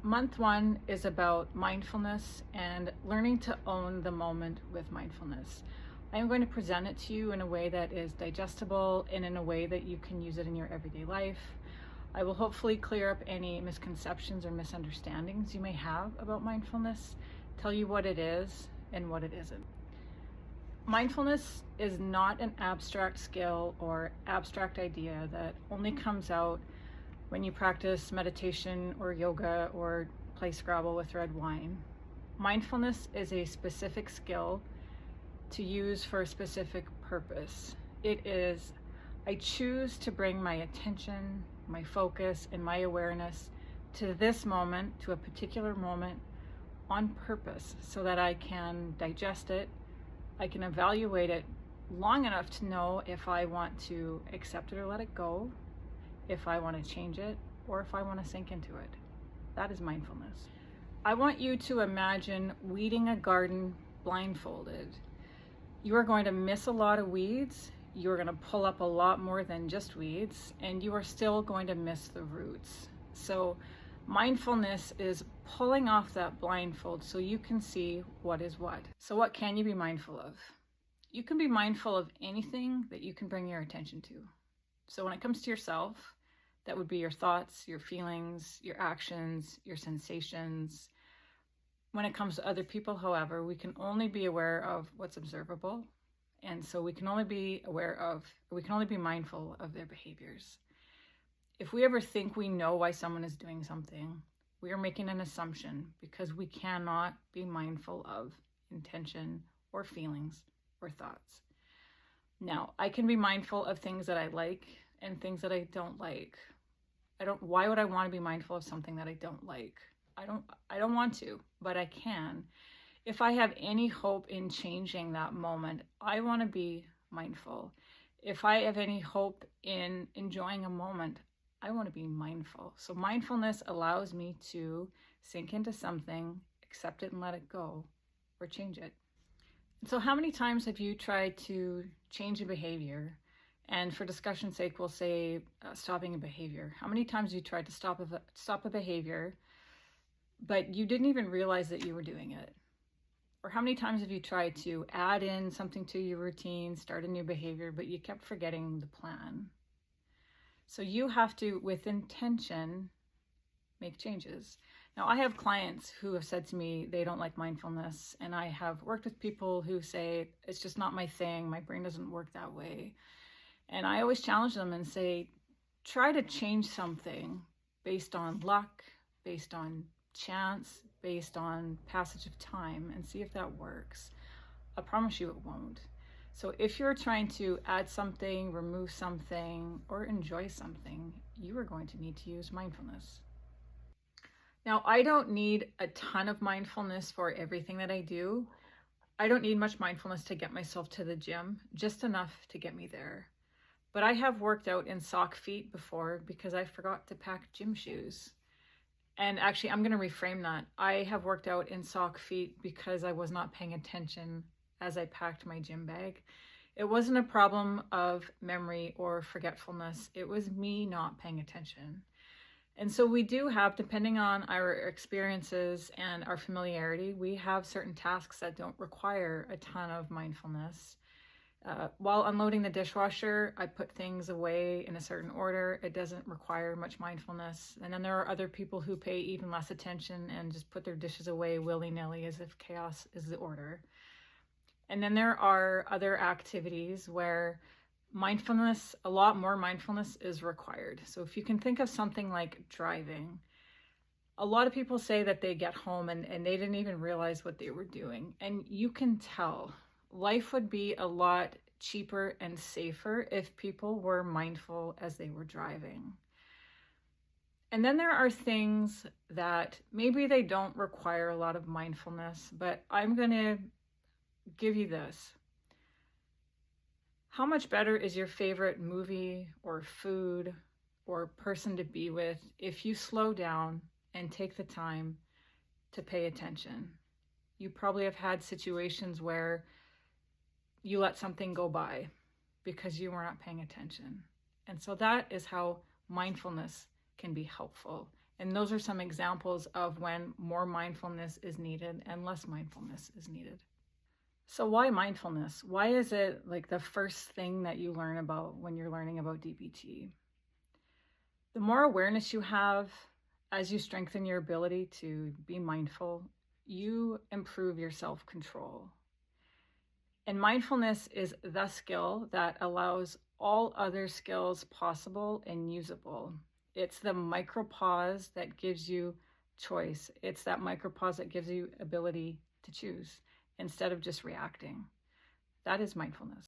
Month one is about mindfulness and learning to own the moment with mindfulness. I am going to present it to you in a way that is digestible and in a way that you can use it in your everyday life. I will hopefully clear up any misconceptions or misunderstandings you may have about mindfulness, tell you what it is and what it isn't. Mindfulness is not an abstract skill or abstract idea that only comes out when you practice meditation or yoga or play Scrabble with red wine. Mindfulness is a specific skill to use for a specific purpose. It is, I choose to bring my attention, my focus, and my awareness to this moment, to a particular moment on purpose so that I can digest it, I can evaluate it long enough to know if I want to accept it or let it go, if I want to change it, or if I want to sink into it. That is mindfulness. I want you to imagine weeding a garden blindfolded. You are going to miss a lot of weeds, you are going to pull up a lot more than just weeds, and you are still going to miss the roots. So mindfulness is pulling off that blindfold so you can see what is what. So what can you be mindful of? You can be mindful of anything that you can bring your attention to. So when it comes to yourself, that would be your thoughts, your feelings, your actions, your sensations. When it comes to other people, however, we can only be aware of what's observable. And so we can only be mindful of their behaviors. If we ever think we know why someone is doing something, we are making an assumption because we cannot be mindful of intention or feelings or thoughts. Now, I can be mindful of things that I like and things that I don't like. Why would I want to be mindful of something that I don't like? I don't want to, but I can. If I have any hope in changing that moment, I want to be mindful. If I have any hope in enjoying a moment, I want to be mindful. So mindfulness allows me to sink into something, accept it and let it go, or change it. So how many times have you tried to change a behavior? And for discussion's sake, we'll say stopping a behavior. How many times have you tried to stop a behavior, but you didn't even realize that you were doing it? Or how many times have you tried to add in something to your routine, start a new behavior, but you kept forgetting the plan? So you have to, with intention, make changes. Now, I have clients who have said to me they don't like mindfulness, and I have worked with people who say, it's just not my thing, my brain doesn't work that way. And I always challenge them and say, try to change something based on luck, based on chance, based on passage of time, and see if that works. I promise you it won't. So if you're trying to add something, remove something, or enjoy something, you are going to need to use mindfulness. Now, I don't need a ton of mindfulness for everything that I do. I don't need much mindfulness to get myself to the gym, just enough to get me there. But I have worked out in sock feet before because I forgot to pack gym shoes. And actually, I'm going to reframe that. I have worked out in sock feet because I was not paying attention as I packed my gym bag. It wasn't a problem of memory or forgetfulness. It was me not paying attention. And so we do have, depending on our experiences and our familiarity, we have certain tasks that don't require a ton of mindfulness. While unloading the dishwasher, I put things away in a certain order. It doesn't require much mindfulness. And then there are other people who pay even less attention and just put their dishes away willy-nilly as if chaos is the order. And then there are other activities where mindfulness, a lot more mindfulness is required. So if you can think of something like driving, a lot of people say that they get home and they didn't even realize what they were doing. And you can tell. Life would be a lot cheaper and safer if people were mindful as they were driving. And then there are things that maybe they don't require a lot of mindfulness, but I'm going to give you this. How much better is your favorite movie or food or person to be with if you slow down and take the time to pay attention? You probably have had situations where you let something go by because you were not paying attention. And so that is how mindfulness can be helpful And those are some examples of when more mindfulness is needed and less mindfulness is needed. So why mindfulness? Why is it like the first thing that you learn about when you're learning about DBT? The more awareness you have as you strengthen your ability to be mindful, you improve your self-control. And mindfulness is the skill that allows all other skills possible and usable. It's the micropause that gives you choice. It's that micropause that gives you ability to choose instead of just reacting. That is mindfulness.